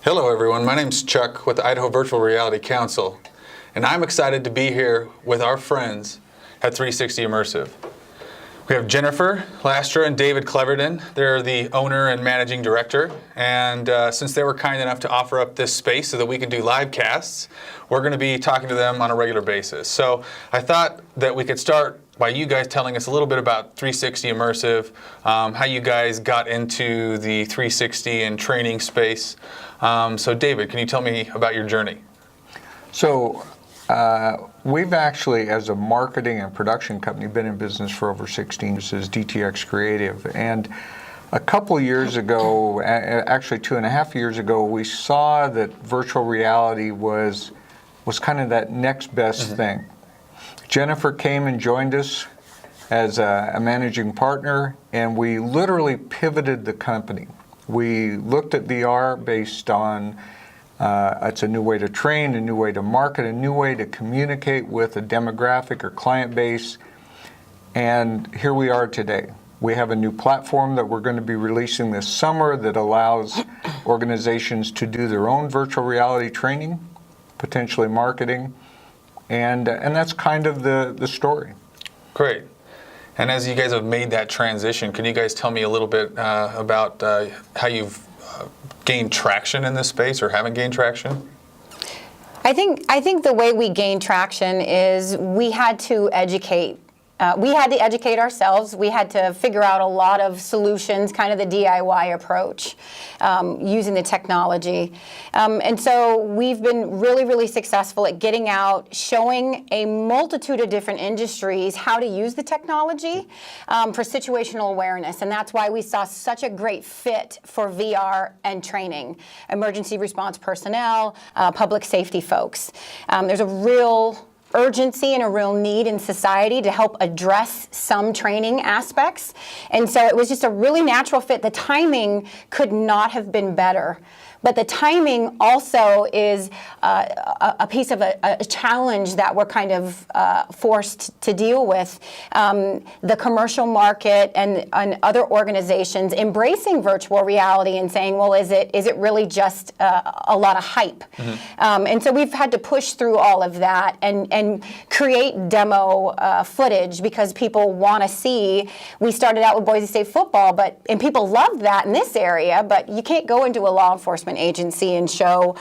Hello everyone, my name's Chuck with the Idaho Virtual Reality Council, and I'm excited to be here with our friends at 360 Immersive. We have Jennifer Lastra and David Cleverdon. They're the owner and managing director, and since they were kind enough to offer up this space so that we can do live casts, we're going to be talking to them on a regular basis. So I thought that we could start by you guys telling us a little bit about 360 Immersive, how you guys got into the 360 and training space. So David, can you tell me about your journey? So we've actually, as a marketing and production company, been in business for over 16 years as DTX Creative. And a couple years ago, actually 2.5 years ago, we saw that virtual reality was kind of that next best thing. Jennifer came and joined us as a managing partner, and we literally pivoted the company. We looked at VR based on it's a new way to train, a new way to market, a new way to communicate with a demographic or client base, and here we are today. We have a new platform that we're going to be releasing this summer that allows organizations to do their own virtual reality training, potentially marketing, and that's kind of the story. Great. And as you guys have made that transition, can you guys tell me a little bit about how you've gained traction in this space or haven't gained traction? I think the way we gained traction is we had to educate. We had to educate ourselves. We had to figure out a lot of solutions, kind of the DIY approach, using the technology. And so we've been really, really successful at getting out, showing a multitude of different industries how to use the technology for situational awareness. And that's why we saw such a great fit for VR and training, emergency response personnel, public safety folks. There's a real urgency and a real need in society to help address some training aspects. And so it was just a really natural fit. The timing could not have been better. But the timing also is a piece of a challenge that we're kind of forced to deal with. The commercial market and other organizations embracing virtual reality and saying, well, is it really just a lot of hype? And so we've had to push through all of that and create demo footage because people want to see. We started out with Boise State football, and people love that in this area, but you can't go into a law enforcement agency and show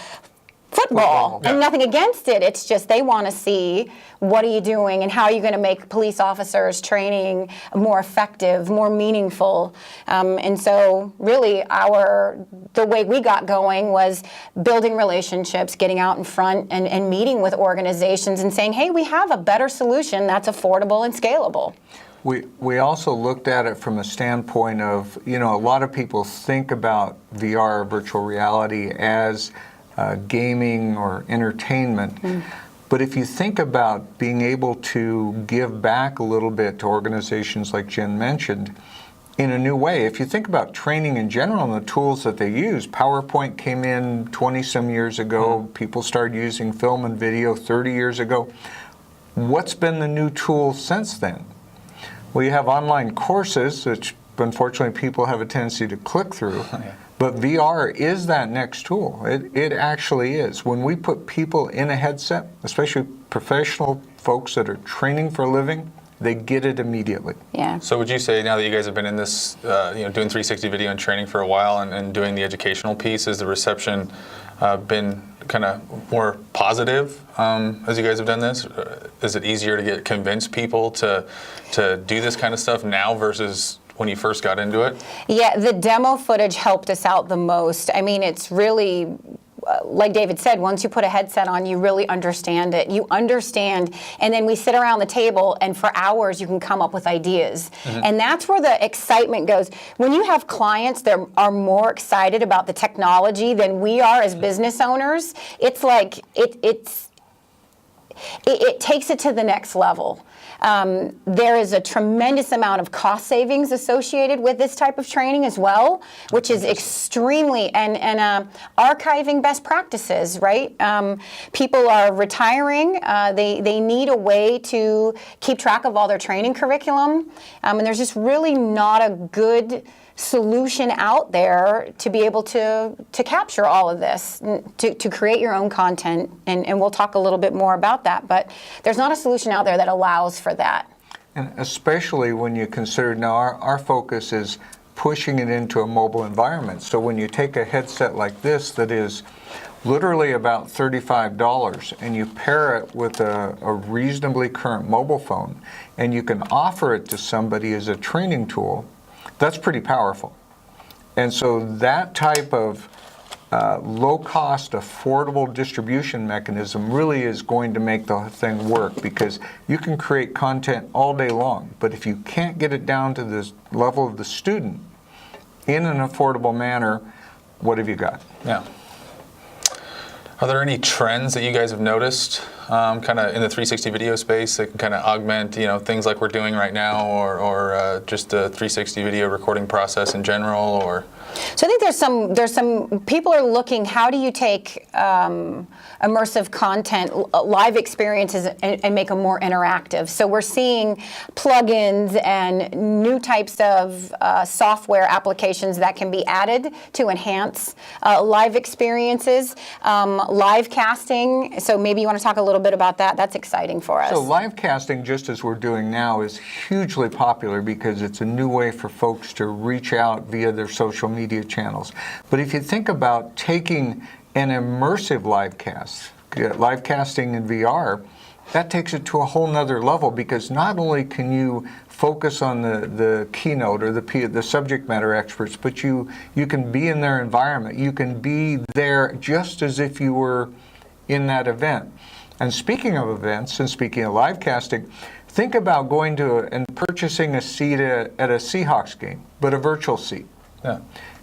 football. And nothing against it. It's just they want to see what are you doing and how are you going to make police officers training more effective, more meaningful. And so really the way we got going was building relationships, getting out in front and meeting with organizations and saying, hey, we have a better solution that's affordable and scalable. We also looked at it from a standpoint of, a lot of people think about VR, virtual reality, as gaming or entertainment. But if you think about being able to give back a little bit to organizations like Jen mentioned, in a new way, if you think about training in general and the tools that they use, PowerPoint came in 20-some years ago, people started using film and video 30 years ago. What's been the new tool since then? Well, you have online courses, which unfortunately people have a tendency to click through, but VR is that next tool. It actually is. When we put people in a headset, especially professional folks that are training for a living, they get it immediately. Yeah. So would you say now that you guys have been in this, doing 360 video and training for a while and doing the educational piece, has the reception been kind of more positive as you guys have done this? Is it easier to convince people to do this kind of stuff now versus when you first got into it? Yeah, the demo footage helped us out the most. I mean, it's really, like David said, once you put a headset on, you really understand it. You understand, and then we sit around the table, and for hours you can come up with ideas. And that's where the excitement goes. When you have clients that are more excited about the technology than we are as business owners, it's like, it takes it to the next level. There is a tremendous amount of cost savings associated with this type of training as well, which is extremely, and archiving best practices, right? People are retiring. They need a way to keep track of all their training curriculum. And there's just really not a good solution out there to be able to capture all of this, to create your own content, and we'll talk a little bit more about that, but there's not a solution out there that allows for that. And especially when you consider, now our focus is pushing it into a mobile environment. So when you take a headset like this that is literally about $35 and you pair it with a reasonably current mobile phone and you can offer it to somebody as a training tool, that's pretty powerful. And so that type of low-cost, affordable distribution mechanism really is going to make the thing work, because you can create content all day long, but if you can't get it down to the level of the student in an affordable manner, what have you got? Yeah. Are there any trends that you guys have noticed kind of in the 360 video space that can kind of augment, things like we're doing right now, or just the 360 video recording process in general? Or so I think there's some people are looking, how do you take immersive content, live experiences, and make them more interactive? So we're seeing plugins and new types of software applications that can be added to enhance live experiences, live casting. So maybe you want to talk a little bit about that. That's exciting for us. So live casting, just as we're doing now, is hugely popular because it's a new way for folks to reach out via their social media channels. But if you think about taking an immersive live casting in VR, that takes it to a whole nother level, because not only can you focus on the keynote or the subject matter experts, but you can be in their environment. You can be there just as if you were in that event. And speaking of events and speaking of live casting, think about going to and purchasing a seat at a Seahawks game, but a virtual seat. yeah.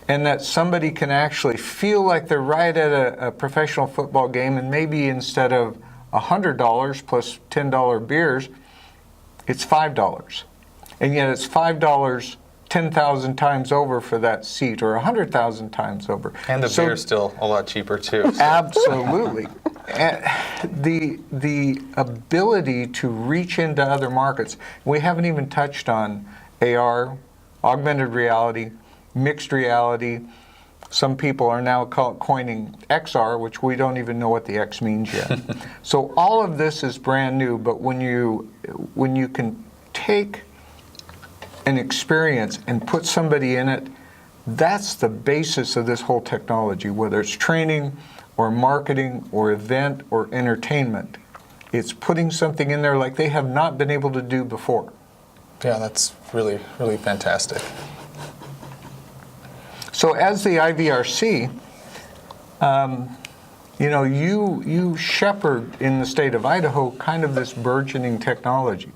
And that somebody can actually feel like they're right at a professional football game, and maybe instead of $100 plus $10 beers, it's $5. And yet it's $5 10,000 times over for that seat, or 100,000 times over. And the beer's still a lot cheaper too. So. Absolutely. The ability to reach into other markets. We haven't even touched on AR, augmented reality, mixed reality. Some people are now coining XR, which we don't even know what the X means yet. So all of this is brand new, but when you can take an experience and put somebody in it, that's the basis of this whole technology, whether it's training or marketing or event or entertainment. It's putting something in there like they have not been able to do before. Yeah, that's really, really fantastic. So as the IVRC, you shepherd in the state of Idaho kind of this burgeoning technology.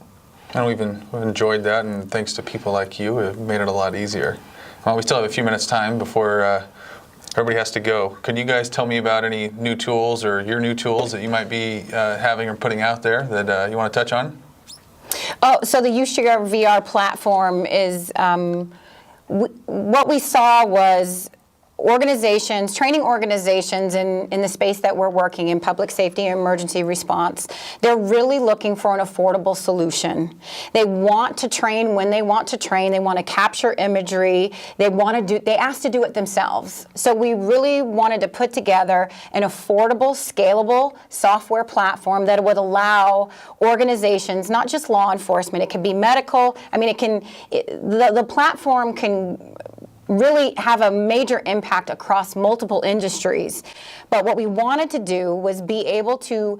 And we've enjoyed that, and thanks to people like you, it made it a lot easier. We still have a few minutes time before everybody has to go. Could you guys tell me about any new tools or your new tools that you might be having or putting out there that you want to touch on? Oh, so the YouShare VR platform is, what we saw was organizations, training organizations in the space that we're working in, public safety and emergency response, they're really looking for an affordable solution. They want to train when they want to train. They want to capture imagery. They ask to do it themselves. So we really wanted to put together an affordable, scalable software platform that would allow organizations, not just law enforcement, it can be medical. I mean, the platform can really have a major impact across multiple industries. But what we wanted to do was be able to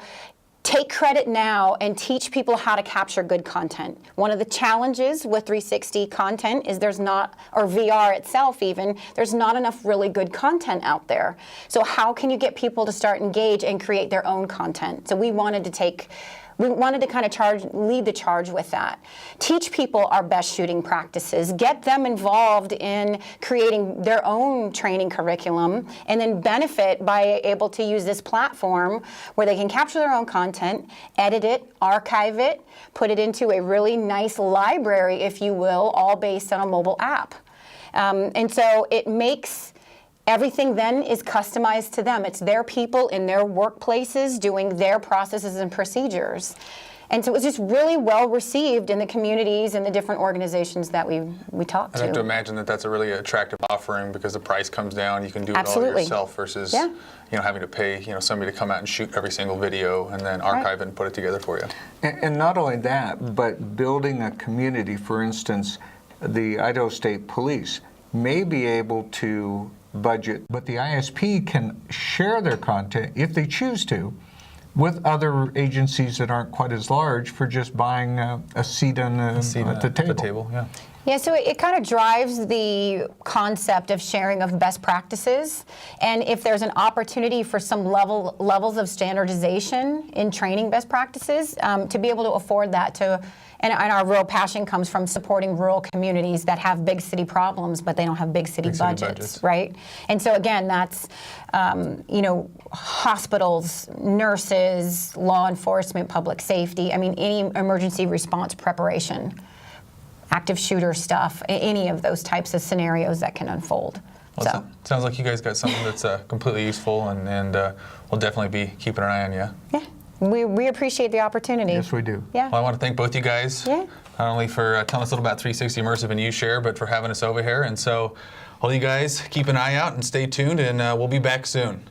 take credit now and teach people how to capture good content. One of the challenges with 360 content is there's not, or VR itself even, there's not enough really good content out there. So how can you get people to start engage and create their own content? So we wanted to kind of lead the charge with that. Teach people our best shooting practices, get them involved in creating their own training curriculum, and then benefit by able to use this platform where they can capture their own content, edit it, archive it, put it into a really nice library, if you will, all based on a mobile app. And so it makes everything then is customized to them. It's their people in their workplaces doing their processes and procedures. And so it was just really well received in the communities and the different organizations that we talked to. I have to imagine that that's a really attractive offering because the price comes down. You can do it Absolutely. all yourself versus having to pay somebody to come out and shoot every single video and then archive it and put it together for you. And not only that, but building a community. For instance, the Idaho State Police may be able to budget, but the ISP can share their content if they choose to with other agencies that aren't quite as large for just buying a seat on the table. Yeah. Yeah, so it kind of drives the concept of sharing of best practices, and if there's an opportunity for some levels of standardization in training best practices, to be able to afford that and our real passion comes from supporting rural communities that have big city problems, but they don't have big city budgets, right? And so again, that's hospitals, nurses, law enforcement, public safety. I mean, any emergency response preparation, active shooter stuff, any of those types of scenarios that can unfold. Well, sounds like you guys got something that's completely useful, and we'll definitely be keeping an eye on you. Yeah. We appreciate the opportunity. Yes, we do. Yeah. Well, I want to thank both you guys, not only for telling us a little about 360 Immersive and UShare, but for having us over here. And so all you guys keep an eye out and stay tuned, and we'll be back soon.